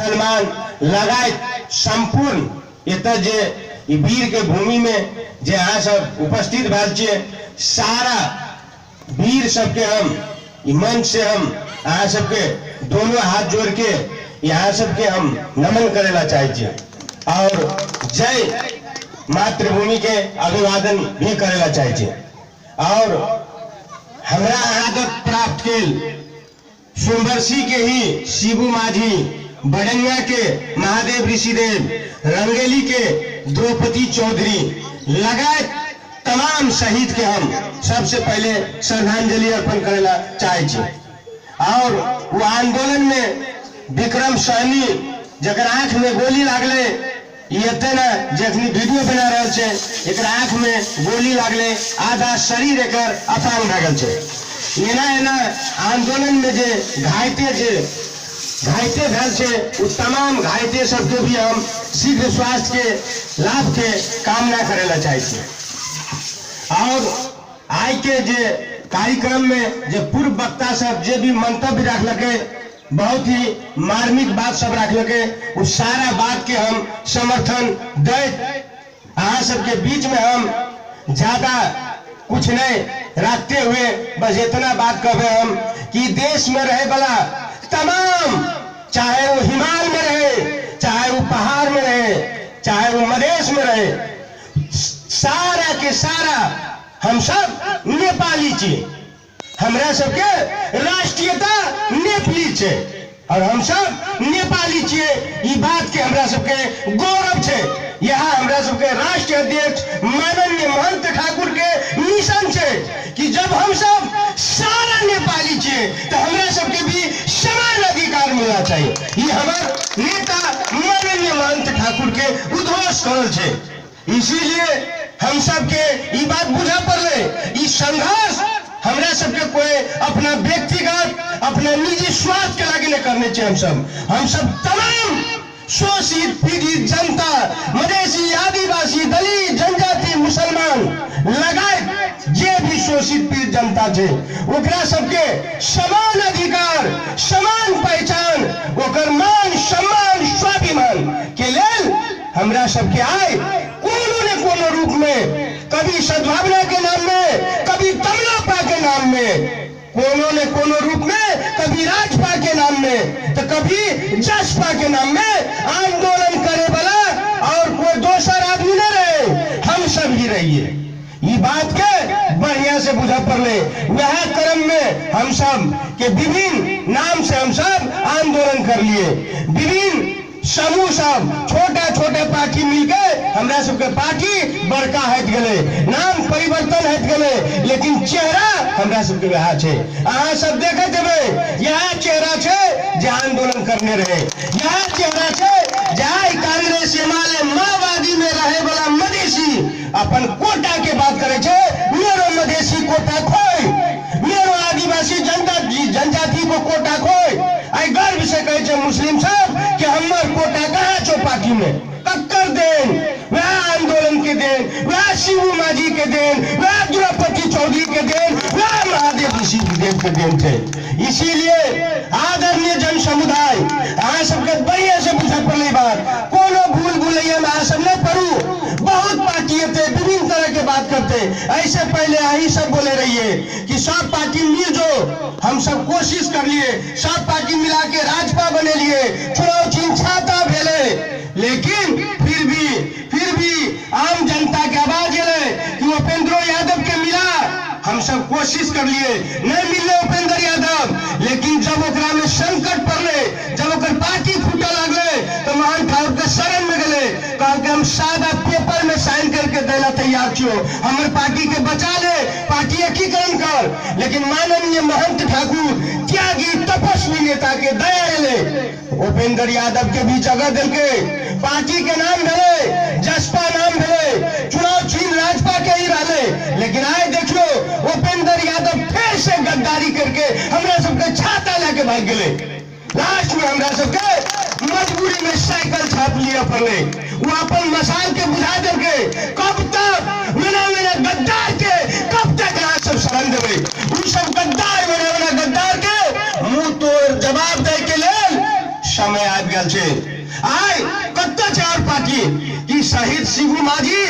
मुसलमान लगायत संपूर्ण एतऽ जे वीर के भूमि में जे अहाँ सब उपस्थित भेल छियै, सारा वीर सबके हम मंच से हम अहाँ सबके दोनों हाथ जोड़ के यहाँ सबके हम नमन करेला चाहे छियै और जय मातृभूमि के अभिवादन भी करेला चाहे छियै। और हमरा आदत प्राप्त केल सोमबरसी के ही शिबू माझी, बड़ंगा के महादेव ऋषिदेव, रंगेली के द्रौपदी चौधरी लगायत तमाम शहीद के हम सबसे पहले श्रद्धांजलि अर्पण करेला चाहे छी। और वो आंदोलन में विक्रम सहनी जकर आंख में गोली लागले, ये ना जखनी वीडियो बना रहे छे, एक आंख में गोली लागले, आधा शरीर एक अपांग भ गेल छे। एना आंदोलन में जे घायते भेल छे, उस तमाम घायते सबके भी हम शीघ्र स्वास्थ्य के लाभ के कामना करेला चाहे छी। और आई के जे कार्यक्रम में जे पूर्व वक्ता सब जे भी मंतव्य रखलके, बहुत ही मार्मिक बात सब रखलके, उस सारा बात के हम समर्थन दैत अहाँ सबके बीच में हम ज्यादा कुछ नहीं रखते हुए बस इतना बात कहबे हम कि देश में रहे वाला तमाम, चाहे वो हिमालय में रहे, चाहे वो पहाड़ में रहे, चाहे वो मधेश में रहे, सारा के सारा हम सब नेपाली छी। हमरा सबके राष्ट्रीयता नेपाली छे और हम सब नेपाली छिए, ई बात के हमरा सबके गौरव छे। यहाँ हमरा सबके राष्ट्रीय अध्यक्ष माननीय महंत ठाकुर के मिशन छे कि जब हम सब सारा नेपाली छिए तो हमरा सबके भी समान अधिकार मिलना चाहिए। ये हमार नेता माननीय महंत ठाकुर के उद्घोष करल छे। इसीलिए हम सबके ई बात बुझा पड़ले, ई संघर्ष हमरा सबके कोई अपना व्यक्तिगत अपना निजी स्वार्थ के लागे नहीं करने चाहिए। हम सब तमाम शोषित पीड़ित जनता, मधेसी, आदिवासी, दलित, जनजाति, मुसलमान लगायत जे भी शोषित पीड़ित जनता छे, ओकरा सबके समान अधिकार, समान पहचान, ओकर मान सम्मान स्वाभिमान के लेल हमरा सबके आए कोनो न कोनो रूप में, कभी सद्भावना के नाम में, कभी तमलापा के नाम में, कोनो न कोनो रूप में, कभी राजपा के नाम में तो कभी जसपा के नाम में आंदोलन करे वाला और कोई दूसरा आदमी न रहे, हम सब ही रहिए। ये बात के बढ़िया से बुझा पड़ले। वह क्रम में हम सब के विभिन्न नाम से हम सब आंदोलन कर लिए। विभिन्न समूह सब छोटा छोटा पार्टी मिलके हमरा सबके पार्टी बड़का हट गए, नाम परिवर्तन हट गए, लेकिन चेहरा हमरा सबके वह छे। अहाँ सब देखे देवे, यह चेहरा छे जे आंदोलन करने रहे, यह चेहरा छे जहाँ कांग्रेस हिमालय माओवादी में रहे वाला मधेसी अपन कोटा के बात करे छे, मेरो मधेसी कोटा खोई, मेरो आदिवासी जनजाति को कोटा खोई। आई गर्व से कहे छे मुस्लिम सब कि हमर कोटा कहाँ छो पार्टी में, कक्कर देन, वह आंदोलन के देन, वह शिबू माझी के देन, वह द्रौपदी चौधरी के देन, वह महादेव ऋषिदेव के देन थे। इसीलिए आदरणीय जन समुदाय अहाँ सबके बढ़िया से बुझा पड़े बात, कोनो भूल भुलैया में अहाँ सब नहीं पड़ू। बहुत पार्टी थे, विभिन्न तरह के बात करते, ऐसे पहले यही सब बोले रहिए कि सब पार्टी मिल जो, हम सब कोशिश कर लिए, सब पार्टी मिला के राजपा बने लिए, चुनाव चिन्ह छाता भेले, लेकिन फिर भी आम जनता के आवाज है कि उपेंद्र यादव के मिला। हम सब कोशिश कर लिए, नहीं मिले उपेंद्र यादव, लेकिन जब ओकरा में संकट पड़ले, जब ओकर पार्टी फूटे लगले तो महान ठाकुर के शरण में गए, कहा कि हम सादा पेपर में साइन करके देना तैयार छो, हमारे पार्टी के बचा ले, पार्टी एकीकरण कर। लेकिन माननीय महंत ठाकुर त्यागी तपस्वी नेता के दया ले उपेंद्र यादव के भी जगह दिल के, पार्टी के नाम भले, जसपा नाम भले, चुनाव चिन्ह राजपा के ही रहे, लेकिन आए देख लो उपेंद्र यादव फिर से गद्दारी करके हमरा सबके छाता लेके भाग गए। लास्ट में हमरा सबके मजबूरी में साइकिल छाप लिया पड़े, वो अपन मसाल के बुझा देंगे। कब तक मेरा गद्दार के कब तक यहाँ सब शरण देवे, उन सब गद्दार मेरा गद्दार के मुंह तोड़ जवाब दे के लेल समय आ गया छे। आय कत्ता छे और पार्टी कि शहीद शिबू माझी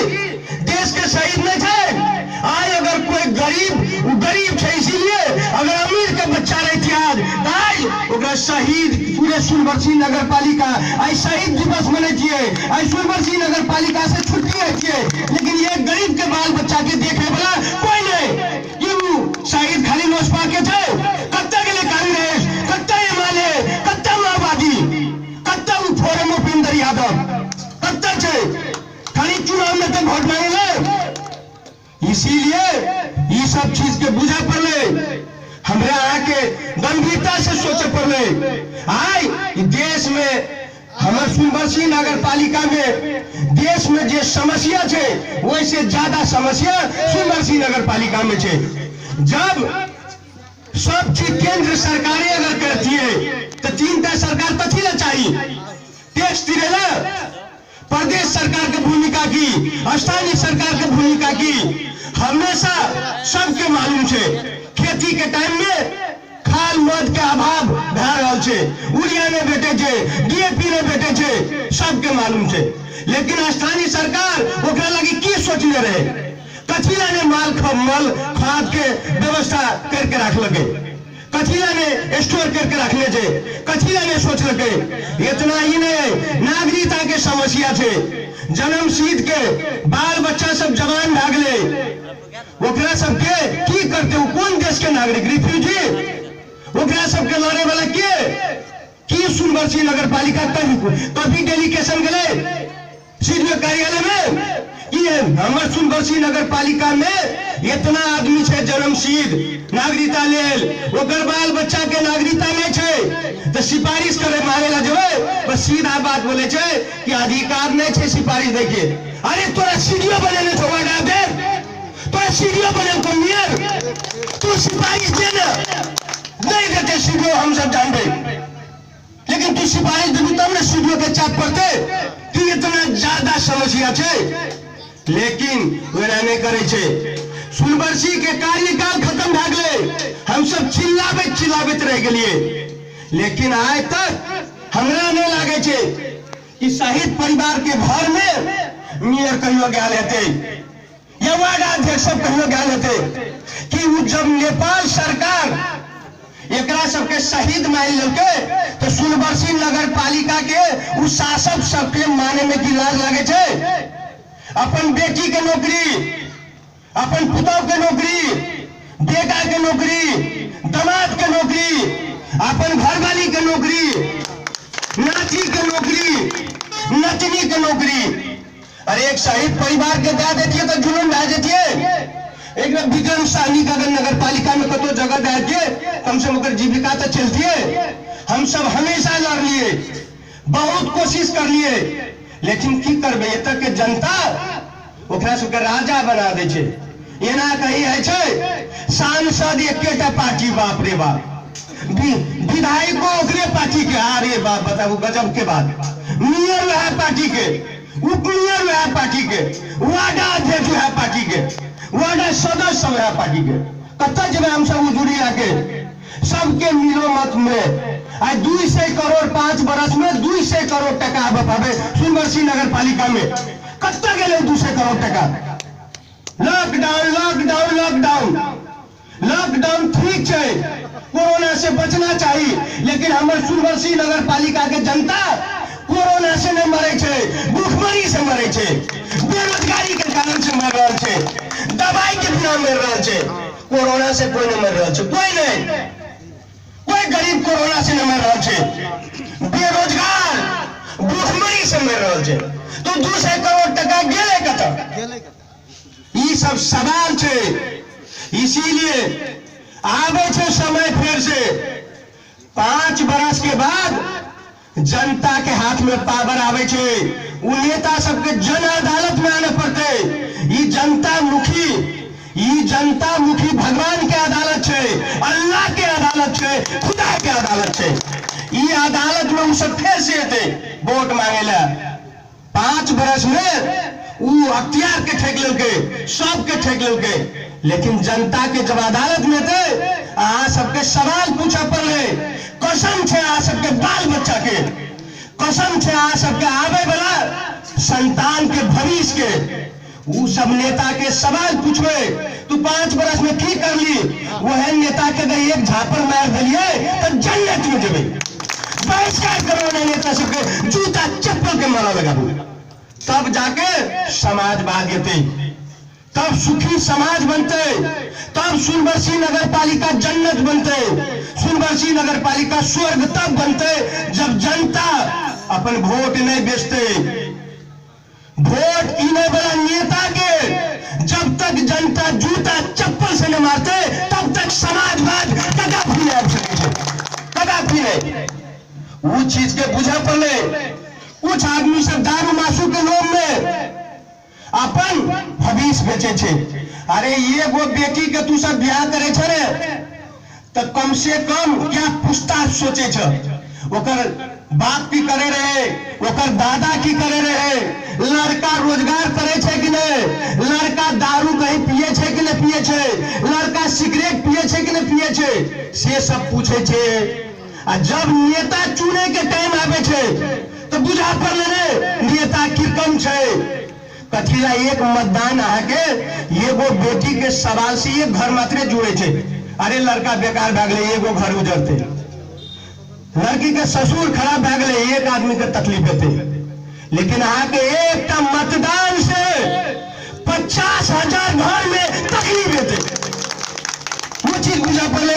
देश के शहीद नहीं थे। आय अगर कोई गरीब छे, इसीलिए अगर अमीर के बच्चा रहती आज ताई ओकरा शहीद पूरे सुनबरसी नगर पालिका आई शहीद दिवस मने छिए, आई सुनबरसी नगर पालिका से छुट्टी है छिए। लेकिन ये गरीब के बाल बच्चा के देखे वाला कोई नहीं। क्यों शहीद खाली लोजपा के थे? कत्ता के लिए कांग्रेस, कत्ता एमएलए, कत्ता माओवादी, कत्ता फोरम उपेंद्र यादव, कत्ता छे खाली चुनाव में तो वोट मांगे। इसीलिए ये सब चीज के बुझा पड़े, हमरा आके गंभीरता से सोचे पड़े। आय देश में हमारे सुनबरसी नगर पालिका में देश में जो समस्या छे वैसे ज्यादा समस्या सुनबरसी नगर पालिका में छे। जब सब चीज केंद्र सरकारें अगर करती है तो तीनटा सरकार कथी ला चाहिए? टैक्स दिलेला, प्रदेश सरकार की भूमिका की, स्थानीय सरकार की भूमिका की हमेशा सबके मालूम छे। खेती के टाइम में खाल मद के अभाव भै रहल छे, यूरिया ने भेटे छे, डीएपी ने भेटे छे, सबके मालूम छे। लेकिन स्थानीय सरकार ओकरा लगी की सोचले रहे? कथीला ने माल खाद के व्यवस्था करके रख लगे, कथीला ने स्टोर करके रखने छे, कथीला ने सोच लगे। इतना ही नहीं, नागरिकता के समस्या छे। जन्म सीध के बाल बच्चा सब जवान भागले, ओकरा सबके की करते हो? कौन देश के नागरिक? रिफ्यूजी ओकरा सबके लड़े वाला के की सुनबरसी नगर पालिका कभी डेलीगेशन गए सीधे कार्यालय में कि हमारे सुनबरसी नगर पालिका में इतना आदमी छे जन्मसिद्ध नागरिकता लेल, ओकर बाल बच्चा के नागरिकता नहीं छे तो सिफारिश करे मारे ला जबे बस सीधा बात बोले छे कि अधिकार नहीं छे सिफारिश देके। अरे तोरा सीडीओ बनेले तो वाडा दे, तोरा सीडीओ बने को मियर तू सिफारिश दे ना, नहीं देते सीडीओ हम सब जानते, लेकिन तू सिफारिश देबू तब ना सीडीओ के चाप पड़ते कि इतना ज्यादा समस्या छे। लेकिन वेरा नहीं करे छे। सुनबरसी के कार्यकाल खत्म भ गए, हम सब चिल्लाबैत रह गेलिए। लेकिन आज तक हमरा नहीं लागे छे कि शहीद परिवार के घर में मेयर कहियो गया हेते या वार्ड अध्यक्ष सब कहियो गया हेते कि जब नेपाल सरकार एकरा सबके शहीद मान लेके तो सुनबरसी नगर पालिका के उ शासक सबके माने में की लाज लगे छे। अपन बेटी के नौकरी, अपन पुतौ के नौकरी, बेटा के नौकरी, दामाद के नौकरी, अपन घरवाली के नौकरी, नाती के नौकरी, नतनी के नौकरी। अरे एक शहीद परिवार के दे देती तो जुलूम ढा देती। एक विक्रम साहनी का अगर नगर पालिका में कतो जगह दे दिए कम से कम जीविका तो चलती है। हम सब हमेशा लड़ लिए, बहुत कोशिश कर लिए, लेकिन की करबे एतक के जनता ओकरा सबके राजा बना दे छे। एना कही है छे सांसद एकेटा पार्टी, बाप रे बाप, विधायको ओकरे पार्टी के। अरे बाप बताओ गजब के बात। मेयर वह पार्टी के, उप मेयर वह पार्टी के, वार्ड अध्यक्ष वह पार्टी के, वार्ड सदस्य वह पार्टी के। कत्ता जब हम सब जुड़ी आके सबके मिलो मत में आज 200 करोड़ 5 बरस में 200 करोड़ टका पावे सुनबरसी नगर पालिका में। कत्ता गेले 200 करोड़ टका? लॉकडाउन लॉकडाउन लॉकडाउन लॉकडाउन ठीक है, कोरोना से बचना चाहिए, लेकिन हमारे सुनबरसी नगर पालिका के जनता कोरोना से नहीं मरे छे, भूखमरी से मरे छे, बेरोजगारी के कारण से मर रहा छे, दवाई के बिना मर रहा छे। कोरोना से कोई नहीं मर रहा छे, कोई नहीं, कोई गरीब कोरोना से नहीं मर रहा छे, बेरोजगार भूखमरी से मर रहा छे। तो 200 करोड़ टका गेले कत? ये सब सवाल छे। इसीलिए आवे छे समय फिर से 5 बरस के बाद जनता के हाथ में पावर आवे छे। उ नेता सबके जन अदालत में आने पड़ते। ये जनता मुखी भगवान के अदालत छे, अल्लाह के अदालत छे, खुदा के अदालत छे। ये अदालत में उ सब फिर से थे वोट मांगेला। 5 बरस में उ अख्तियार के ठेक लेके, सबके ठेक लेके, लेकिन जनता के जब अदालत में थे आ सबके सवाल पूछा पड़े। कसम छे आ सबके बाल बच्चा के, कसम छे आ सबके आवे वाला संतान के भविष्य के वो सब नेता के सवाल पूछवे, तू 5 बरस में की कर ली, वह नेता के अगर एक झापर मार दिलिए तो जन्नत में जेबे। बहिष्कार करो ना नेता सबके, जूता चप्पल के मारा लगाबू, तब जाके समाज बागेते, तब सुखी समाज बनते, तब सोनबरसी नगर पालिका जन्नत बनते, सोनबरसी नगर पालिका स्वर्ग तब बनते जब जनता अपन वोट नहीं बेचते, वोट कीने वाला नेता के जब तक जनता जूता चप्पल से न मारते तब तक समाजवाद कदापि नहीं आ सके, कदापि नहीं। वो चीज के बुझा पड़े, कुछ आदमी सब दारू मासू के लोभ में अपन भविष्य बेचे छे। अरे ये वो बेटी के तू सब ब्याह करे छे रे तो कम से कम क्या पूछताछ सोचे छे, ओकर बाप की करे रहे, ओकर दादा की करे रहे, लड़का रोजगार करे छे कि नहीं, लड़का दारू कहीं पिए छे कि नहीं पिए छे, लड़का सिगरेट पिए छे कि नहीं पिए छे, से सब पूछे छे। आ जब नेता चुने के टाइम आवे छे तो बुझा पड़ ले नेता की कम छे, कथिला एक मतदान आके ये वो बेटी के सवाल से एक घर मात्रे जुड़े छे। अरे लड़का बेकार भागले एगो घर उजरते, लड़की के ससुर खराब भागले एक आदमी के तकलीफ देते, लेकिन आके एक मतदान से 50,000 घर में तकलीफ देते। वो चीज बुझा पड़ ले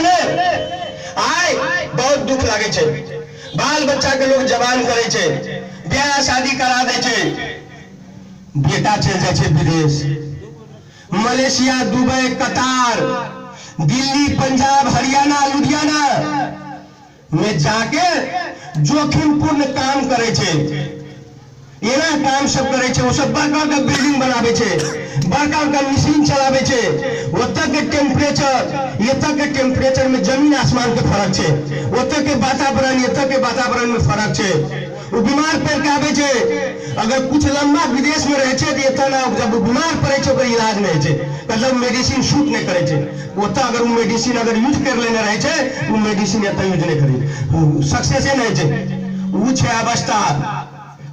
आय बहुत दुख लागे छे, बाल बच्चा के लोग जवान करे छे, ब्याह शादी करा दे छे, बेटा चल जाए छे विदेश, मलेशिया, दुबई, कतार, दिल्ली, पंजाब, हरियाणा, लुधियाना में जाके जोखिमपूर्ण काम करे छे, एना काम सब करे छे। वो सब बड़का बड़का बिल्डिंग बनावे छे, बड़का बड़का मशीन चलावे छे, ओतक के टेम्परेचर एतक के टेम्परेचर में जमीन आसमान के फर्क छे, ओतक के वातावरण एतक के वातावरण में फर्क छे। वो बीमार पड़ के आवे छे, अगर कुछ लंबा विदेश में रहे छे तो इतना जब बीमार पड़े छे ओकर इलाज नहीं छे, मतलब मेडिसिन शूट नहीं करे छे, ओतक अगर वो मेडिसिन अगर यूज कर लेने रहे छे वो मेडिसिन एतक यूज नहीं करे, सक्सेस नहीं छे। वो छे अवस्था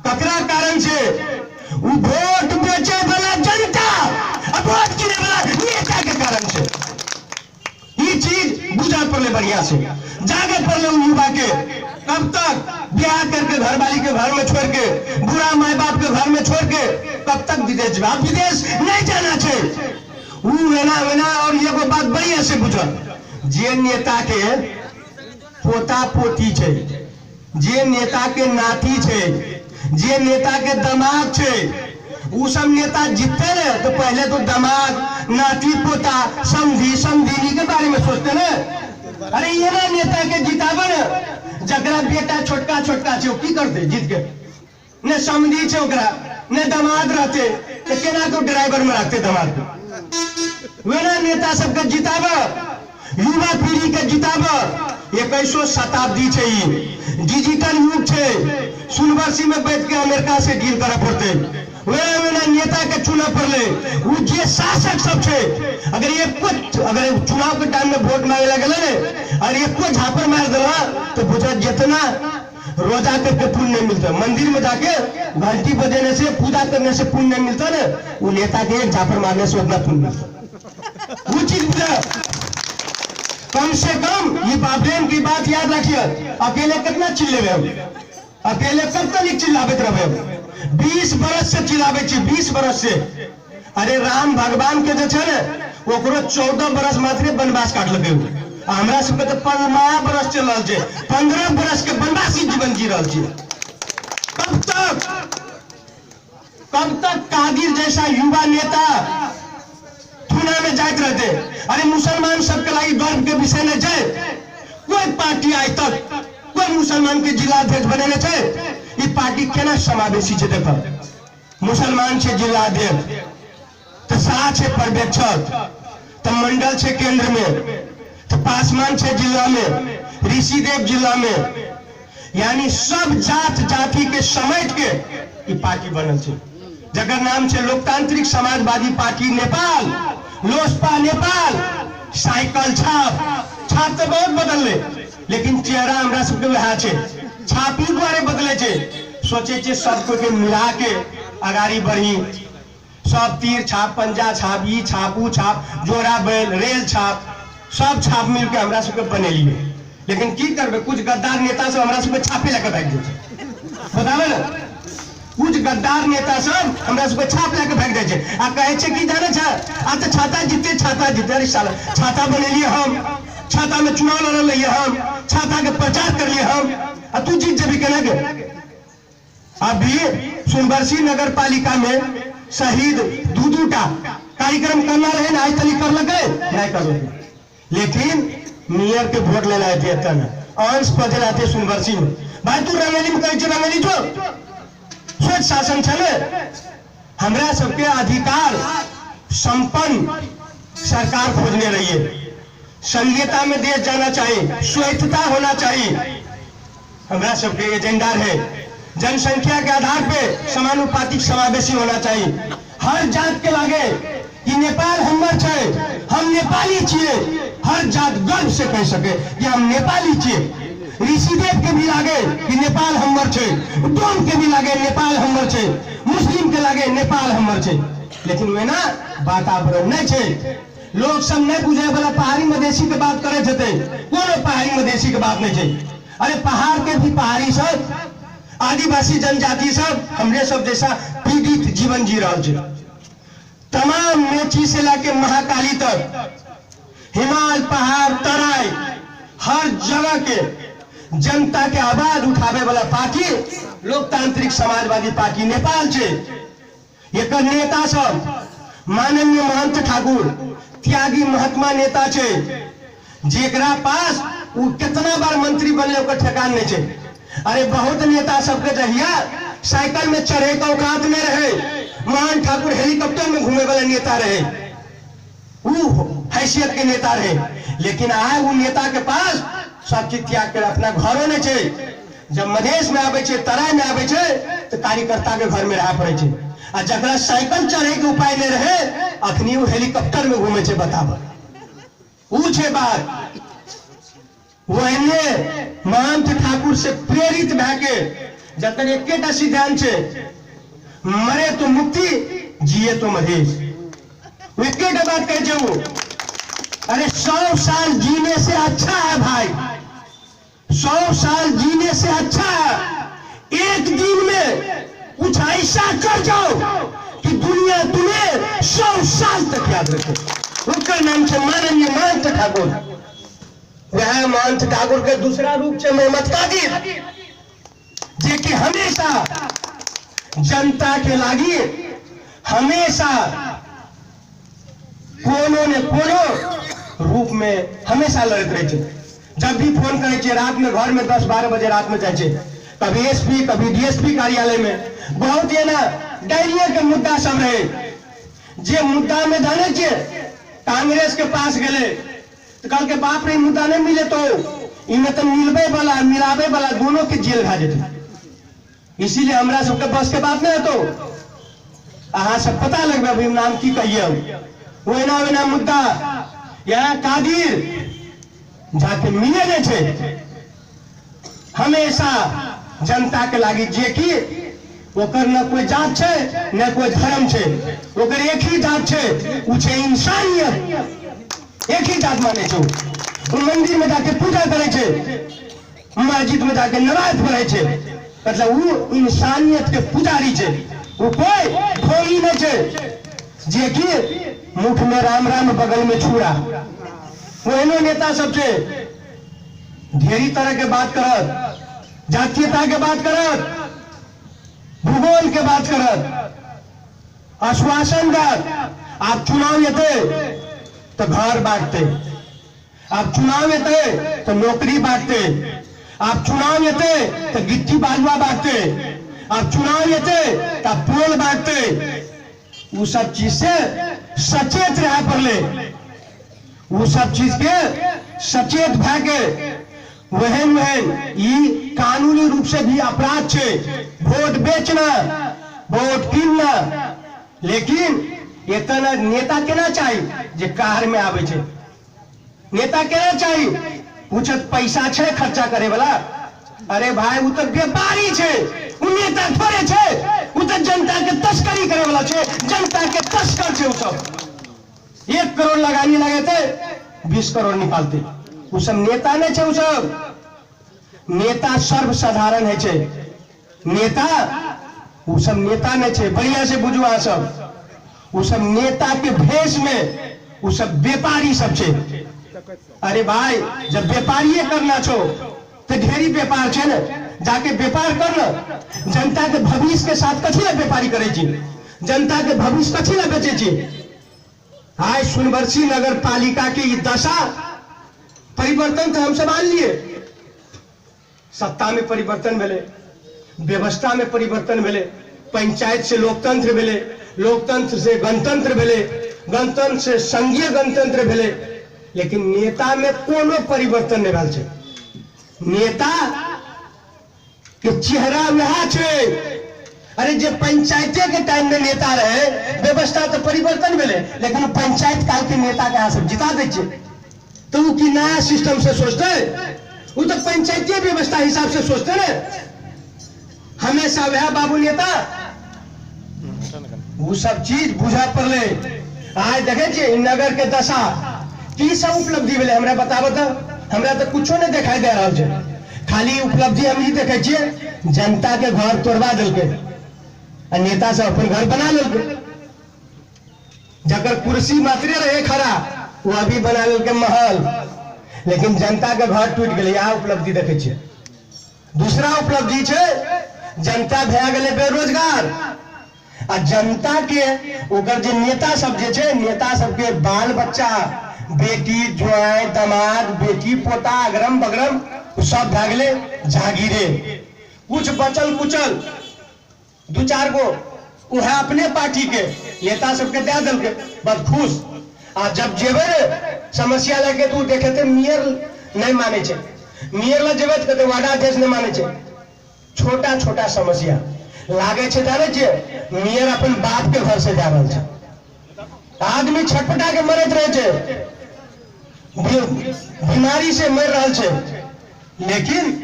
ककरा कारण से वो वोट बेचे वाला जनता और वोट गिने वाला नेता के कारण से। ये चीज बुझा पड़े बढ़िया से, जागे पड़े युवा के। कब तक ब्याह करके घर वाली के घर में छोड़ के, बुरा माए बाप के घर में छोड़ के कब तक विदेश जाए? विदेश नहीं जाना चाहिए। और ये बात बढ़िया से बुझा, जे नेता के पोता पोती छे, जे नेता के नाती छे, जे नेता के दामाद छे, वो सब नेता जीतते ने तो पहले तो दामाद, नाती, पोता, समधी, समधिनी के बारे में सोचते ने। अरे ये ना नेता के जितावे ने, जकरा बेटा छोटका छोटका छे की करते जीत के, ने समधी छे ओकरा, ने दामाद रहते तो केना को ड्राइवर में रखते दामाद को। वे ना नेता सबके जितावे, युवा पीढ़ी के जितावे। 21वीं शताब्दी छे, डिजिटल युग छे, सोनबरसी में बैठ के अमेरिका से डील करे पड़ते, वे नेता के चुना पड़ले। वो जे शासक सब छे, अगर ये कुछ अगर चुनाव के टाइम में वोट मांगे लगे ने और ये कुछ झापर मार देला तो बुझा जितना रोजा करके पुण्य नहीं मिलता, मंदिर में जाके घंटी बजाने से पूजा करने से पुण्य नहीं मिलता ना, वो नेता के एक झापर मारने से उतना पुण्य मिलता। वो चीज बुझा, कम से कम ये प्रेम की बात याद रखिए। अकेले कितना चिल्ले हम, अकेले कब तक चिल्लावत रहे? 20 बरस से चिल्लावे छी, 20 बरस से। अरे राम भगवान के जो छे ने ओकरो 14 बरस मात्र वनवास काट लगे, हमरा सबके तो 15 बरस चल रहल छे, 15 बरस के वनवासी जीवन जी रहल छे। कब तक कादिर जैसा युवा नेता थुना में जाते रहते? अरे मुसलमान सबके लागि गर्व के विषय नहीं छे, कोई पार्टी आज तक कोई मुसलमान के जिला अध्यक्ष बने छे? ये पार्टी केना समावेशी छे? देखो मुसलमान छे जिला अध्यक्ष, तो शाह छे पर्यवेक्षक, तो मंडल छे केंद्र में, तो पासवान छे जिला में, ऋषिदेव जिला में, यानी सब जात जाति के समेट के ये पार्टी बनल छे, जकर नाम छे लोकतांत्रिक समाजवादी पार्टी नेपाल, लोसपा नेपाल। साइकिल छाप तो बहुत बदल ले, लेकिन चेहरा हमरा सबके वह छे, छापी द्वारे बदले छे। सोचे छे सबको के मिला के अगाड़ी बढ़ी, सब तीर छाप, पंजा छाप, ई छाप, ऊ छाप, जोड़ा बैल, रेल छाप, सब छाप मिलके हमरा सबके बनेलिए। लेकिन की करबे, कुछ गद्दार नेता सब हमरा सबके छापे लेके भाग जाए, बतावे ना, कुछ गद्दार नेता सब हमरा सबके छाप लेके भाग जाए छे आ कहे छे कि जाने छे आ तो छाता जीते, छाता जीते। अरे साला, छाता बनेलिए हम, छाता में चुनाव लड़ लिए हम, छाता के प्रचार कर लिए हम, आ तू जीत जेबी केना के। अभी सोनबरसी नगर पालिका में शहीद दूटा कार्यक्रम करना रहे ना, आज तक कर लगे नहीं कर लगे, लेकिन मेयर के वोट ले लाए थे तन अंश पद लाते सोनबरसी में। भाई तू रंगेली में कहे रंगेली जो स्वच्छ शासन चले, हमरा सबके अधिकार संपन्न सरकार खोजने रहिए, संघीयता में देश जाना चाहिए, स्वायत्तता होना चाहिए, हमरा सबके एजेंडा है। जनसंख्या के आधार पे समानुपातिक समावेशी होना चाहिए, हर जात के लागे कि नेपाल हमर छे, हम नेपाली छिए, हर जात गर्व से कह सके कि हम नेपाली छिए। ऋषिदेव के भी लागे कि नेपाल हमर छे, डोम के भी लागे नेपाल हमर छे, मुस्लिम के लागे नेपाल हमर छे, लेकिन वे ना वातावरण नहीं छे। लोग सब नहीं बुझे वाला पहाड़ी मधेसी के बात करे थे, कोनो पहाड़ी मधेसी के बात नहीं छे। अरे पहाड़ के भी पहाड़ी सब, आदिवासी जनजाति सब हमरे सब जैसा पीड़ित जीवन जी रहा है। तमाम मेची से लाके महाकाली तक, हिमाल, पहाड़, तराई, हर जगह के जनता के आवाज उठावे वाला पार्टी लोकतांत्रिक समाजवादी पार्टी नेपाल छे। एक नेता सब माननीय महंत ठाकुर त्यागी महात्मा नेता छे, जेकरा पास वो कितना बार मंत्री बनले ओकर ठेकान नहीं छे। अरे बहुत नेता सबके जहिया साइकिल में चढ़े के औकात में रहे, महान ठाकुर हेलीकॉप्टर में घूमे वाले नेता रहे, वो हैसियत के नेता रहे, लेकिन आए वो नेता के पास सब चीज त्याग कर अपना घरों ने छे। जब मधेश में आवे छे, तराई में आवे छे, तो कार्यकर्ता के घर में रह पड़े छे, आ जकरा साइकिल चढ़े के उपाय नहीं रहे अखनी वो हेलीकॉप्टर में घूमे छे। बताब ऊ छे बात। वहने महंत ठाकुर से प्रेरित भैके जतन एकेटा सिद्धांत छे, मरे तो मुक्ति, जिए तो मधेश। एकेटा बात कहे छे वो, अरे 100 साल जीने से अच्छा है भाई, 100 साल जीने से अच्छा है एक दिन में कुछ ऐसा कर जाओ कि दुनिया तुम्हें 100 साल तक याद रखे। उनका नाम है माननीय महंत ठाकुर। वह महंत ठाकुर के दूसरा रूप से मोहम्मद कादिर, जे कि हमेशा जनता के लागी हमेशा कोनो ने कोनो रूप में हमेशा लड़ते रहे थे। जब भी फोन करे छे रात में, घर में 10-12 बजे रात में जाए छे, कभी एसपी कभी डीएसपी कार्यालय में बहुत ये ना डायरिया के मुद्दा सब रहे। जे मुद्दा में जाने छे कांग्रेस के पास गए तो कल के बाप रे मुद्दा नहीं मिले तो इनमें तो मिलबे वाला मिलाबे वाला दोनों के जेल भा जेते। इसीलिए हमरा सबके बस के बात नहीं है। तो अहाँ सब पता लगबे अभी नाम की कहिए, वही मुद्दा यहाँ कादिर जाके मिले नहीं छे। हमेशा जनता के लागी जे कि ओकर न कोई जात छे न कोई धर्म छे, ओकर एक ही जात छे, उ छे इंसानियत। एक ही जात माने छे, वो मंदिर में जाके पूजा करे छे, मस्जिद में जाके नमाज पढ़े छे, मतलब वो इंसानियत के पुजारी छे। वो कोई ढोंगी नहीं छे जे कि मुख में राम राम बगल में छुरा। वो नेता सब छे ढेरी तरह के बात करत, जातीयता के बात करत, भूगोल के बात करत, आश्वासन दात। आप चुनाव येते तो घर बांटते, आप चुनाव येते तो नौकरी बांटते, आप चुनाव येते तो गिट्टी बालुआ बांटते, आप चुनाव येते तो पोल बांटते। वो सब चीज से सचेत रह पड़ले, वो सब चीज के सचेत भागे। वहन ई कानूनी रूप से भी अपराध छे, वोट बेचना, वोट कीनना। लेकिन इतना नेता केना चाहिए जे कार में आवे छे, नेता केना चाहिए पूछत पैसा छे खर्चा करे वाला। अरे भाई वो तो व्यापारी छे, उ नेता थोड़े छे, उ तो जनता के तस्करी करे वाला छे, जनता के तस्कर छे उ सब। 1 करोड़ लगानी लगे थे 20 करोड़ निकालते। उ सब नेता नहीं छे, उ सब नेता सर्वसाधारण है छे। नेता उ सब नेता नहीं छे, बढ़िया से बुझुआ सब। उ सब नेता के भेष में उ सब व्यापारी सब छे। अरे भाई जब व्यापारी करना छो तो ढेरी व्यापार छे न, जाके व्यापार कर न। जनता के भविष्य के साथ कथी ला व्यापारी करे छी, जनता के भविष्य कथी ला बेचे छी। आज सोनबरसी नगर पालिका की दशा परिवर्तन तो हम सब मान लिए, सत्ता में परिवर्तन भेले, व्यवस्था में परिवर्तन भेले, पंचायत से लोकतंत्र भेले, लोकतंत्र से गणतंत्र भेले, गणतंत्र से संघीय गणतंत्र भेले, लेकिन नेता में कोनो परिवर्तन नहीं भेल छे। नेता के चेहरा वह छे। अरे जे पंचायते के टाइम में नेता रहे, व्यवस्था तो परिवर्तन भेले, लेकिन पंचायत काल के नेता के यहाँ सब जिता दे छे। तो वो की नया सिस्टम से सोचते, वो तो पंचायती व्यवस्था हिसाब से सोचते न। हमेशा वह बाबू नेता वो सब चीज बुझा पड़ले। आज देखे छे नगर के दशा की सब उपलब्धि भेले, हमरा बताबो तो। हमरा तो कुछो नहीं दिखाई दे रहा है, खाली उपलब्धि हम ही देखे छिए, जनता के घर तोड़वा दिलके आ नेता सब अपन घर बना लेलके। जकर कुर्सी मात्रे रहे खड़ा वो अभी बना लेलके महल, लेकिन जनता के घर टूट गए। यहाँ उपलब्धि देखे छिए। दूसरा उपलब्धि छे जनता भे गए बेरोजगार। आ जनता के ओकर जे नेता सब जे छे, नेता सबके बाल बच्चा, बेटी जुआई दामाद, बेटी पोता, अगरम बगरम सब भे गए जागीरे। कुछ बचल कुचल 2-4 गो वह अपने पार्टी के नेता सबके दे दिलके, बस खुश। आ जब जेबे समस्या लगे तो देखे थे मेयर नहीं माने छे, मेयर ला जेबे कहते वार्डाध्यक्ष नहीं माने छे। छोटा छोटा समस्या लागे छे, जाने छे मेयर अपन बाप के घर से जा रहल छे। आदमी छटपटा के मरत रहे छे, बीमारी से मर रहल छे, लेकिन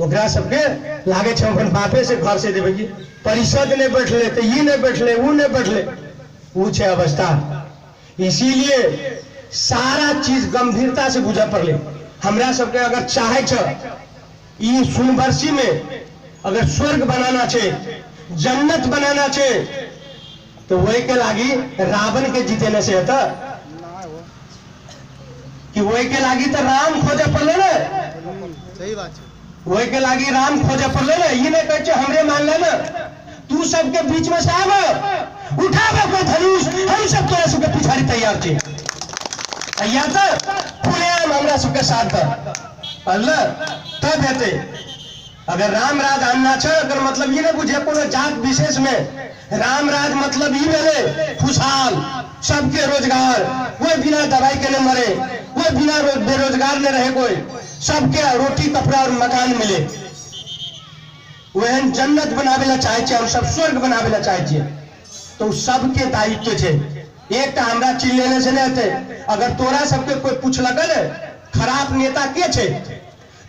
ओकरा सबके लागे छे अपन बापे से घर से देवे की। परिषद नहीं बैठले तो ये नहीं बैठले, वो नहीं बैठले, वो छे अवस्था। इसीलिए सारा चीज गंभीरता से बुझा पड़ले। हमरा सबके अगर चाहे छे ई सोनबरसी में अगर स्वर्ग बनाना छे, जन्नत बनाना छे, तो वही के लागी रावण के जीतेने से होता कि वही के लागी तो राम खोजे पड़ले ना। सही बात है। वही के लागी राम खोजे पड़ले ना। ये नहीं कहे हमरे मान ले ना, तू सबके बीच में से आव, उठावे कोई धनुष, हम सब तोरा सबके पिछाड़ी तैयार थे। या तो खुलेआम हमरा सबके साथ अल्लाह तब हेते। अगर राम राज आनना छे, अगर मतलब ये नहीं बुझे कोनो जात विशेष में, राम राज मतलब ये भेले खुशहाल, सबके रोजगार, कोई बिना दवाई के न मरे, कोई बिना बेरोजगार न रहे, कोई सबके रोटी कपड़ा और मकान मिले। वहन जन्नत बनावे ला चाहे छे, हम सब स्वर्ग बनावे ला चाहे छे। तो सबके दायित्व छे। एक हमरा चीज लेने से नहीं होते। अगर तोरा सबके कोई पूछलक खराब नेता के छे,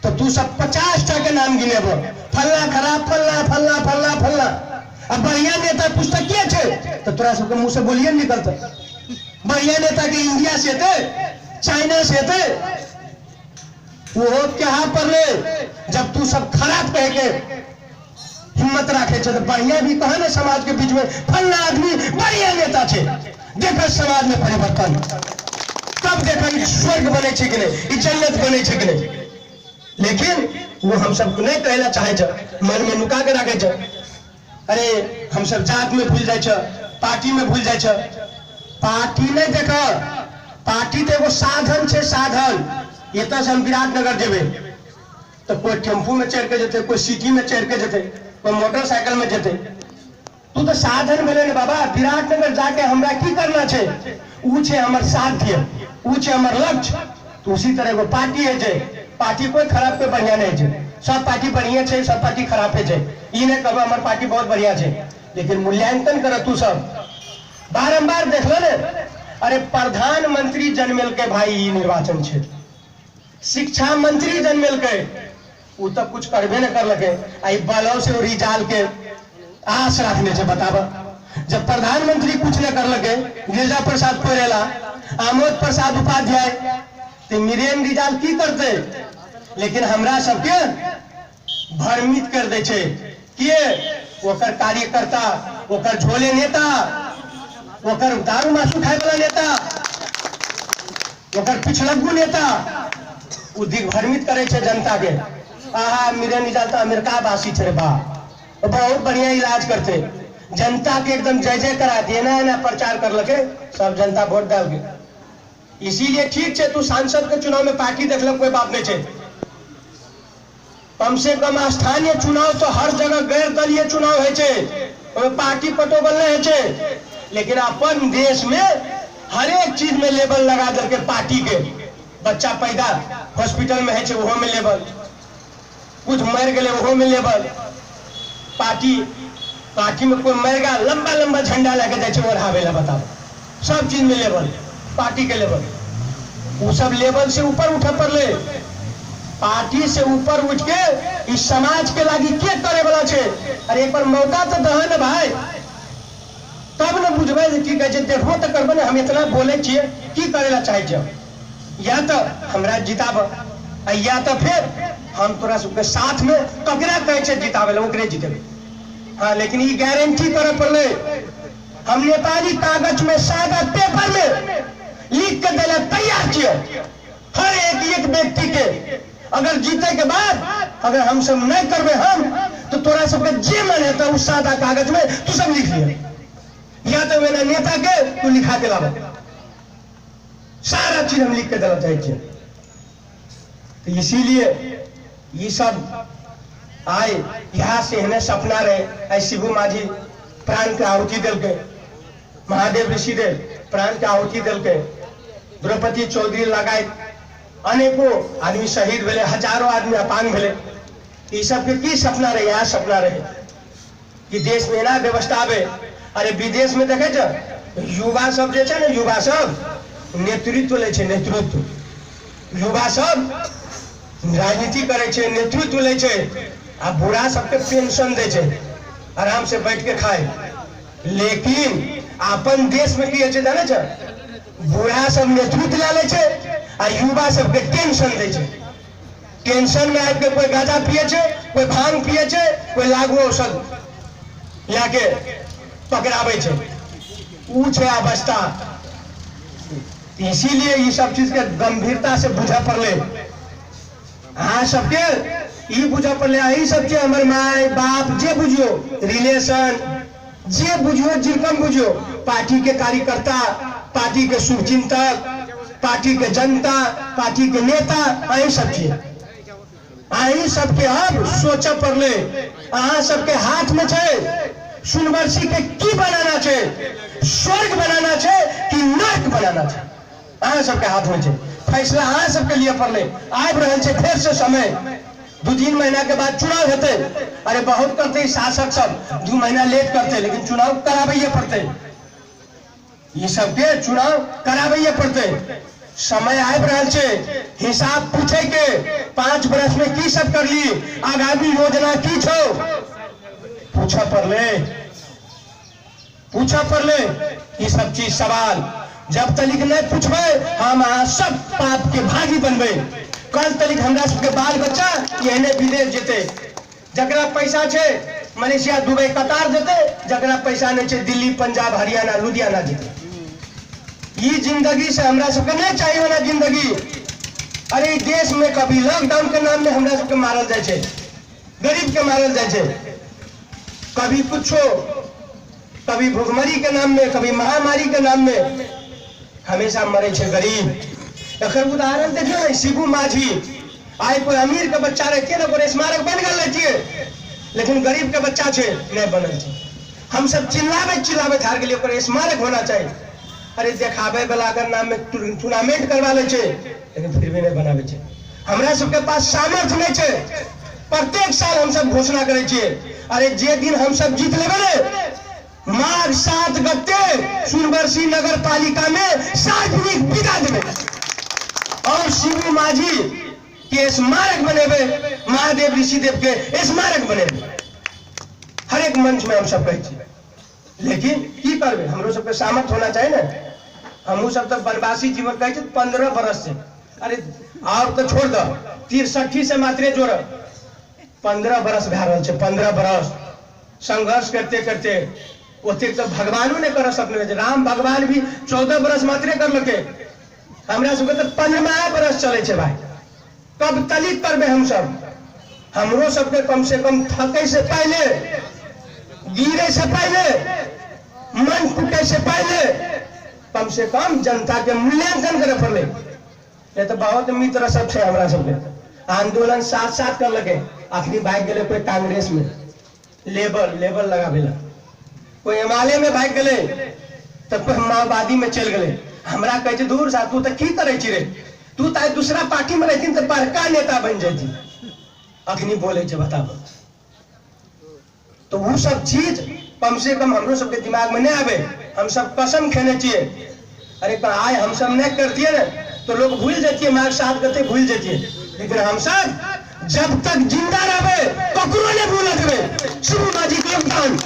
तो तू सब 50 के नाम गिनेब, फल्ला खराब, फल्ला फल्ला फल्ला फल्ला। अब बढ़िया नेता पूछता के छे, तो तोरा सबके मुंह से बोलिए निकलता। बढ़िया नेता के इंडिया से थे, चाइना से थे, वो क्या पर ले। जब तू सब खराब कह के हिम्मत रखे छे, तो बढ़िया भी कहा ना समाज के बीच में फल्ला आदमी बढ़िया नेता छे, देखो समाज में परिवर्तन, तब देखो स्वर्ग बने छे कि नहीं, जन्नत बने छे कि नहीं। लेकिन वो हम सबको नहीं कहला चाहे छे, मन में नुका के रखे छे। अरे हम सब जात में भूल जाए छे, पार्टी में भूल जाए छे। पार्टी नहीं देखो, पार्टी तो एगो साधन छे, साधन। ये तो हम विराटनगर जेबे तो कोई टेम्पू में चढ़ के जेते, कोई सिटी में चढ़ के जेते, कोई मोटरसाइकिल में जेते। तू तो साधन भेले बाबा। विराटनगर जाके हमरा की करना छे, ऊ छे हमर साध्य, ऊ छे हमर लक्ष्य। तो उसी तरह एगो पार्टी है जे, पार्टी कोई खराब कोई बढ़िया नहीं छे, सब पार्टी बढ़िया छे, सब पार्टी खराब है छे। ई नहीं कहबो हमर पार्टी बहुत बढ़िया छे, लेकिन मूल्यांकन कर तू सब बारंबार देख लो ने। अरे प्रधानमंत्री जन्मेल के भाई ई निर्वाचन छे, शिक्षा मंत्री जन्मेल के, वो तब कुछ करबे न कर लगे। आई बलों से रिजाल के आस रखने से बतावा, जब प्रधानमंत्री कुछ न कर लगे, गिरिजा प्रसाद कोरेला, आमोद प्रसाद उपाध्याय, तो मीरेन रिजाल की करते, लेकिन हमरा सबके भ्रमित कर दे छे कि ओकर कार्यकर्ता, ओकर झोले नेता, ओकर दारू मासू खाए वाला नेता, ओकर पिछलग्गू नेता, वो दिग्भ्रमित करे छे जनता के। आहा मीरेन रिजाल तो अमेरिका वासी छे बा, बहुत बढ़िया इलाज करते, जनता के एकदम जय जय करा दिए ना प्रचार कर लगे, सब जनता वोट डाल के। इसीलिए ठीक है, तू सांसद के चुनाव में पार्टी देख लो, कोई बात नहीं है। कम से कम स्थानीय चुनाव तो हर जगह गैर दलीय चुनाव है, पार्टी पटोबल नहीं है, लेकिन अपन देश में हर एक चीज में लेबल लगा करके पार्टी के। बच्चा पैदा हॉस्पिटल में है, वो में लेबल, कुछ मर गए वो में लेबल, पार्टी में कोई मर गया लंबा लंबा झंडा लेके जाए ओढ़ावेला, बताओ, सब चीज में लेबल, पार्टी के लेबल। वो सब लेबल से ऊपर उठे पड़ले, पार्टी से ऊपर उठ के इस समाज के लागी के करे वाला छे। अरे एक बार मौका तो दह न भाई, तब न बुझबे की कहे देखबो तो करबे न। हम इतना बोले छिए की करेला चाहे छे, या तो हमरा जिताब, या तो फिर हम तोरा सबके साथ में ककरा कहे छे जितावे ओकरे जितेबे। हाँ, लेकिन ये गारंटी करे पड़ले, हम नेपाली कागज में सादा पेपर में लिख के देला तैयार किए हर एक व्यक्ति के। अगर जीते के बाद अगर हम सब नहीं करबे हम, तो तोरा सबके जे मन है तो उस सादा कागज में तू सब लिख लिया, या तो मेरा नेता के तू लिखा के लावा, सारा चीज हम लिख के देना चाहिए। तो इसीलिए ये सब आए यहाँ से इन्हें सपना रहे। शिबू माझी प्राण के आहुति दिल के, महादेव ऋषि देव प्राण के आहुति दिल के, द्रौपदी चौधरी लगाए अनेकों आदमी शहीद भेले, हजारों आदमी अपांग भेले। ये सब के की सपना रहे, यहाँ सपना रहे कि देश में ना व्यवस्था आवे। अरे विदेश में देखे युवा सब जे छे, युवा सब नेतृत्व ले छे, नेतृत्व युवा सब राजनीति करे छे, नेतृत्व ले छे, आ बूढ़ा सबके पेंशन दे छे, आराम से बैठ के खाए। लेकिन अपन देश में की है जाने छे, बूढ़ा सब नेतृत्व ले ले छे आ युवा सबके टेंशन दे छे। टेंशन में आके कोई गांजा पिए छे, कोई भांग पिए छे, कोई लागू औषध लाके पकड़ावे छे, ऊ छे अवस्था। इसीलिए ये सब चीज के गंभीरता से बुझा पड़ले। हाँ, सबके ये बुझा पड़ले, यही सब चीज हमारे माए बाप जे बुझियो, रिलेशन जे बुझियो, जिनकम बुझियो, पार्टी के कार्यकर्ता, पार्टी के शुभचिंतक, पार्टी के जनता, पार्टी के नेता, यही सब चीज यही सबके अब सोच पड़ले। अहाँ सबके हाथ में छे सुनवर्सी के की बनाना छे, स्वर्ग बनाना छे कि नरक बनाना छे, अहाँ सबके हाथ में छे। फैसला अहाँ सबके लिए पड़ले। आब रहल छे फिर से समय, 2-3 महीना के बाद चुनाव हेते। अरे बहुत करते शासक सब 2 महीना लेट करते, लेकिन चुनाव कराबैये पड़ते, ये सबके चुनाव कराबैये पड़ते। समय आब रहल छे हिसाब पूछे के, 5 वर्ष में की सब कर ली, आगामी योजना की छो, पूछा पड़ले ये सब चीज सवाल। जब तलिक नहीं पूछबे हम सब पाप के भागी बनबे। कल तलिक हमरा सबके बाल बच्चा एहने विदेश जेते, जकरा पैसा छे मलेशिया, दुबई, कतार जेते, जकरा पैसा नहीं छे दिल्ली, पंजाब, हरियाणा, लुधियाना जेते। ये जिंदगी से हमरा सबके नहीं चाहिए वाला जिंदगी। अरे देश में कभी लॉकडाउन के नाम में हमरा सबके मारल जाए छे, गरीब के मारल जाए छे, कभी कुछो, कभी भुखमरी के नाम में, कभी महामारी के नाम में हमेशा मरे छे गरीब। एकर उदाहरण देखियो ना, शिबू माझी आए कोई अमीर के बच्चा रहे ना, कोई स्मारक बन गल रहे, लेकिन गरीब के बच्चा छे नहीं बनल छे। हम सब चिल्लावे हार के लिए ओकर स्मारक होना चाहिए। अरे देखावे वाला अगर नाम में टूर्नामेंट करवा ले छे, लेकिन फिर भी नहीं बनावे छे। हमरा सबके पास सामर्थ्य नहीं छे। प्रत्येक साल हम सब घोषणा करे छिए, अरे जे दिन हम सब जीत लेबे ने, माघ 7 गते सुनवर्सी नगर पालिका में सार्वजनिक विदा देवे। और शिबू माझी कि स्मारक बनेबे, महादेव ऋषिदेव के स्मारक बनेबे, हर एक मंच में हम सब कहै छी। लेकिन की करबे, हमरो सबके सामर्थ होना चाहिए ना। हमहू सब तो वनवासी जीवन कहै छी 15 बरस से, अरे और तो छोड़ दो 63 से मात्रे जोड़, 15 बरस भए रहल छै। 15 बरस संघर्ष करते करते ओते तो भगवानो ने कर सकले। राम भगवान भी 14 बरस मात्रे करलके, हमरा सबके तो 15 बरस चले छे भाई। कब तलित करबे हम सब? हमरो सबके कम से कम थके से पहले, गिरे से पहले, मन टूटे से पहले कम से कम जनता के मूल्यांकन करे पड़े। ये तो बहुत मित्र सब छे हमरा सबके, आंदोलन साथ साथ कर लगे। अखनी भाग गए कोई कांग्रेस में लेबर लगाबेला, कोई हिमालय में भाग गए, तो कोई माओवादी में चल गए। हमरा कहे दूर सा तू तो की करे छी रे, तू तो दूसरा पार्टी में रहती तो बड़का नेता बन जाती। अखनी बोले बताबो, तो वो सब चीज कम से कम हमरो सबके दिमाग में नहीं आवे। हम सब कसम खेने चाहिए, अरे आय हम सब नहीं करती ना तो लोग भूल जाती है, मार साथ करते भूल जाती है। लेकिन हम सब जब तक जिंदा रहे ककरो ने भूल देवे। शुरू माजी के योगदान,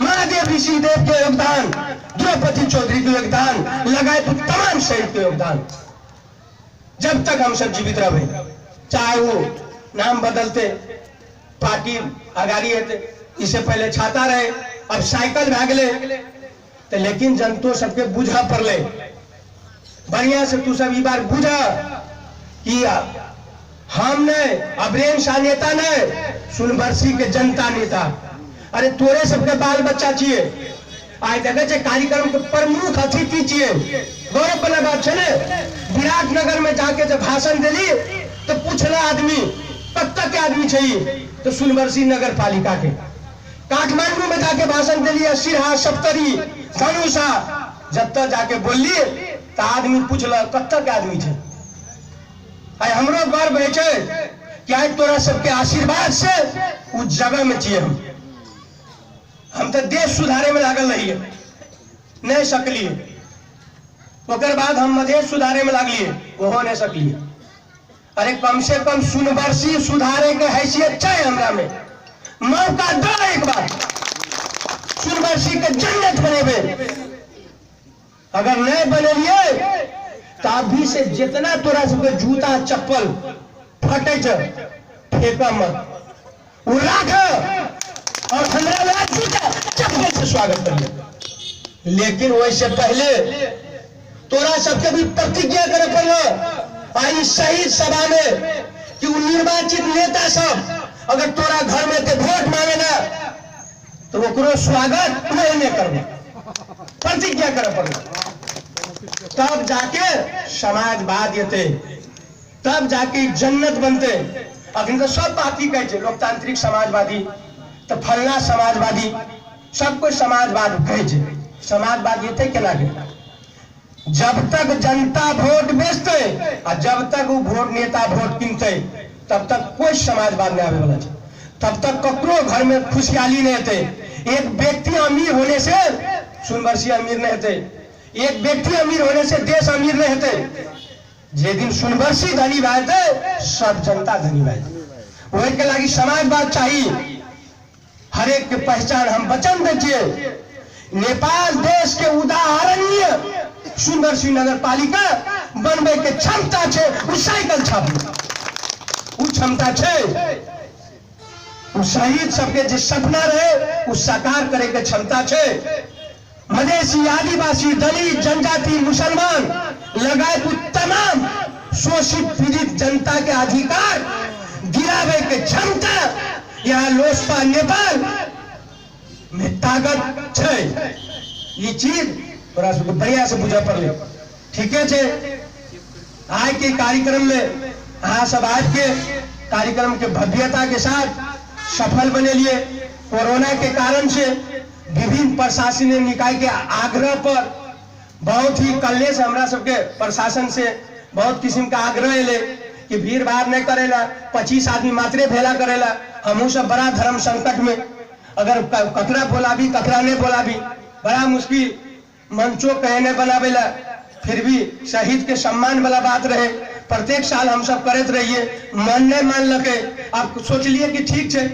महादेव ऋषि देव के योगदान, द्रौपदी चौधरी के योगदान, लगाए तो तमाम शहीद के योगदान, जब तक हम सब जीवित रहे। चाहे वो नाम बदलते, पार्टी अगाड़ी है, इससे पहले छाता रहे, अब साइकिल भाग ले, तो लेकिन जनतो सबके बुझा पड़ले। बढ़िया से तू सब ई बार बुझा कि हम ने अब्रेन शाह नेता ने, सुनबरसी के जनता नेता। अरे तोरे सबके बाल बच्चा चाहिए, आज देखे छे कार्यक्रम के प्रमुख अतिथि चाहिए। गौरव वाला बात है ना। विराटनगर में जाके जब भाषण दिली तो पूछला आदमी कब तक के आदमी चाहिए, तो सुनबरसी नगर पालिका के। काठमांडू में जाके भाषण दिली, सिरहा, सप्तरी, धनुषा, जब तक जाके बोली तो आदमी पूछला कब तक के आदमी छे। आई हमरो गर्व है कि आज तोरा सबके आशीर्वाद से उस जगह में चाहिए। हम तो देश सुधारे में लागल रहिए, नहीं सकलिए। ओकर बाद हम मधेश सुधारे में लागलिए, वो नहीं सकलिए। अरे कम से कम सुनबरसी सुधारे के हैसियत चाहिए हमरा में। मौका दो एक बार, सुनबरसी के जन्नत बनेबे। अगर नहीं बनेलिए तो अभी से जितना तोरा सबके जूता चप्पल फटे फेंका मत, वो राख और हमरा जूता चप्पल से स्वागत करिए। लेकिन वैसे पहले तोरा सबके भी प्रतिज्ञा करे पड़ो आई शहीद सभा में कि वो निर्वाचित नेता सब अगर तोरा घर में ते वोट मांगे ना तो वो स्वागत नहीं करना, प्रतिज्ञा करे पड़ो। तब जाके समाजवाद येते, तब जाके जन्नत बनते। अखन तो सब पार्टी कहे लोकतांत्रिक समाजवादी, तो फलना समाजवादी, सब कोई समाजवाद कहे। समाजवाद येते केना के? जब तक जनता वोट बेचते और जब तक वो वोट नेता वोट किनते तब तक कोई समाजवाद नहीं आवे वाला। तब तक ककरो घर में खुशहाली नहीं होते। एक व्यक्ति अमीर होने से सुनबरसी अमीर नहीं होते, एक व्यक्ति अमीर होने से देश अमीर नहीं होते। जे दिन सुनबरसी धनी भाई सब जनता धनी भाई। वही के लागी समाजवाद चाहिए। हर एक के पहचान हम वचन दीजिए। नेपाल देश के उदाहरणीय सुनबरसी नगर पालिका बनबे के क्षमता है। वो साइकिल छापे वो क्षमता है। वो शहीद सबके जो सपना रहे वो साकार करे के क्षमता है। मधेसी, आदिवासी, दलित, जनजाति, मुसलमान लगाए तो तमाम शोषित पीड़ित जनता के अधिकार गिरावे के क्षमता यहाँ लोजपा नेपाल में ताकत है। ये चीज थोड़ा बढ़िया से बुझा पड़े। ठीक है, आज के कार्यक्रम में हाँ सब आज के कार्यक्रम के भव्यता के साथ सफल बने लिए। कोरोना के कारण से विभिन्न प्रशासनिक निकाय के आग्रह पर बहुत ही कल्ले से हमरा सबके प्रशासन से बहुत किस्म का आग्रह ले कि भीड़ भाड़ नहीं करेला, 25 आदमी मात्रे भेला करेला। हमू सब बड़ा धर्म संकट में, अगर कतरा बोलाबी कतरा नहीं बोलाबी बड़ा मुश्किल, मंचो कहे नहीं बनावेला, फिर भी शहीद के सम्मान वाला बात रहे प्रत्येक साल हम सब करते रहिए, मन नहीं मान लगे, अब सोच लिए कि ठीक है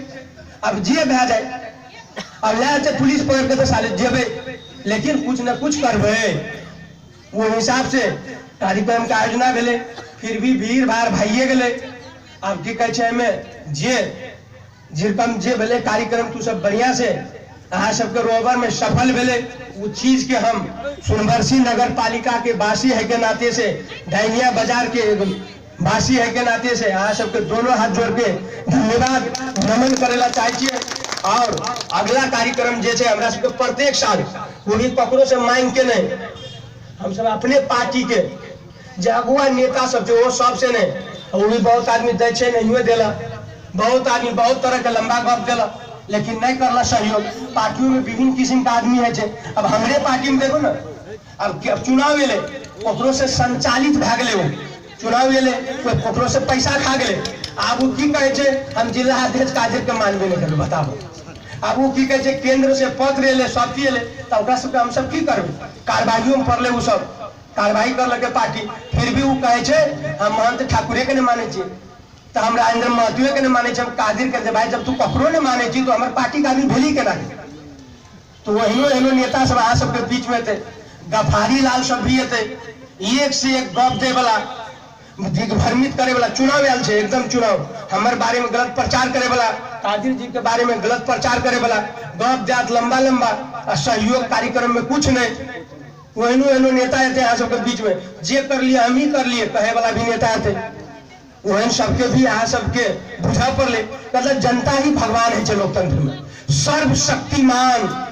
अब जे भे जाए, अब ले पुलिस पकड़ के तो साले जेबे, लेकिन कुछ न कुछ करबे। वो हिसाब से कार्यक्रम के आयोजना भेले, फिर भी भीड़ भाड़ भइए गेले। अब की कहे छे में जे जिरकम जे भेले कार्यक्रम तू सब बढ़िया से अहाँ सबके रोबर में सफल भेले। वो चीज के हम सोनबरसी नगर पालिका के वासी है के नाते से, डैनिया बाजार के वासी है के नाते से अहाँ सबके दोनों हाथ जोड़ के धन्यवाद नमन करेला चाहे छिए। और अगला कार्यक्रम जे हमरा सबके प्रत्येक साल कोई ककरो से मांग के नहीं, हम सब अपने पार्टी के जे अगुआ नेता सब जो सबसे नहीं, वो भी बहुत आदमी दे छे नहीं देला, बहुत आदमी बहुत तरह के लंबा गप देला, लेकिन नहीं करला सहयोग। पार्टियों में विभिन्न किस्म का आदमी है छे। अब हमरे पार्टी में देखो ना, अब चुनाव एले ककरो से संचालित भ गेले, वो चुनाव एले कोई ककरो से पैसा खा गेले, अब वो की कहे छे हम जिला अध्यक्ष काजर के मानबे नहीं करबे, बताबो। अब वो की कहे छे केंद्र से पत्र एले सब एले, तो ओकरा सब हम सब की करबे, कार्रवाइयों में पड़ले, वो सब कार्रवाई कर लगे पार्टी, फिर भी वो कहे छे हम महंत ठाकुरे के नहीं माने छी, तो हम राजेंद्र महतो के नहीं माने छी, हम कादिर के। भाई जब तू ककरो नहीं माने छी तो हमारे पार्टी का आदमी भेली के ना। तो वही एनो नेता सब आ सबके बीच में थे, गफारी लाल सब भी थे, एक से एक गप दे वाला, दिग्भ्रमित करे वाला, चुनाव आयल छे एकदम चुनाव, हमारे बारे में गलत प्रचार करे वाला, कादिर जी के बारे में गलत प्रचार करे वाला, गप जात लंबा लंबा, सहयोग कार्यक्रम में कुछ नहीं। वही एनो नेता थे यहाँ सबके बीच में, जे कर लिए हम ही कर लिए कहे वाला भी नेता थे। वही सबके भी यहाँ सबके बुझा पड़े, मतलब जनता ही भगवान है लोकतंत्र में, सर्वशक्तिमान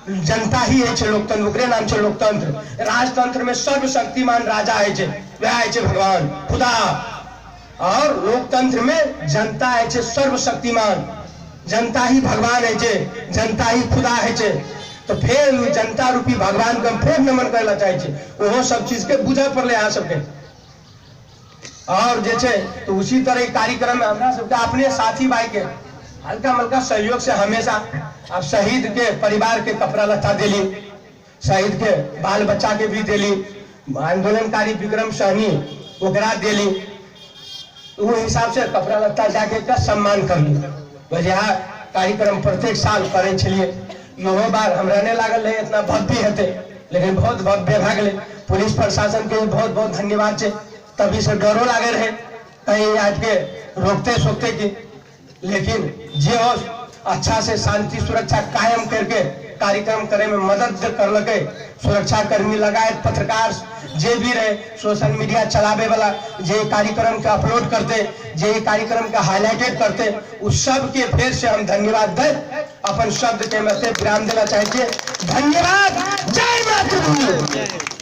जनता ही है लोकतंत्र, ओकरे नाम से लोकतंत्र। राजतंत्र में सर्वशक्तिमान राजा है, वह है भगवान खुदा, और लोकतंत्र में जनता है सर्वशक्तिमान, जनता ही भगवान है, जनता ही खुदा है। तो फिर जनता रूपी भगवान को हम फिर नमन करना चाहिए, वो सब चीज के बुझा पड़े यहाँ सबके। और जैसे तो उसी तरह कार्यक्रम में हमरा सबके अपने साथी भाई के हल्का मल्का सहयोग से हमेशा अब शहीद के परिवार के कपड़ा लत्ता दिली, शहीद के बाल बच्चा के भी दिली, आंदोलनकारी विक्रम सहनी ओकरा दिली, वो हिसाब से कपड़ा लत्ता जाके का सम्मान कर ली। वजह कार्यक्रम प्रत्येक साल करे छलिए, यो बार हमरा नहीं लागल है इतना भव्य हेते, लेकिन बहुत भव्य भ गेले। पुलिस प्रशासन के बहुत बहुत धन्यवाद छे, तभी से डरो लागे रहे कहीं आज के रोकते सोकते की, लेकिन जे हो अच्छा से शांति सुरक्षा कायम करके कार्यक्रम करे में मदद कर लगे। सुरक्षा कर्मी लगाए, पत्रकार जे भी रहे, सोशल मीडिया चलावे वाला जे कार्यक्रम के अपलोड करते, जे कार्यक्रम का हाईलाइटेड करते, उस सब के फिर से हम धन्यवाद दे अपन शब्द के मध्य विराम देना चाहिए। धन्यवाद। जय मातृभूमि।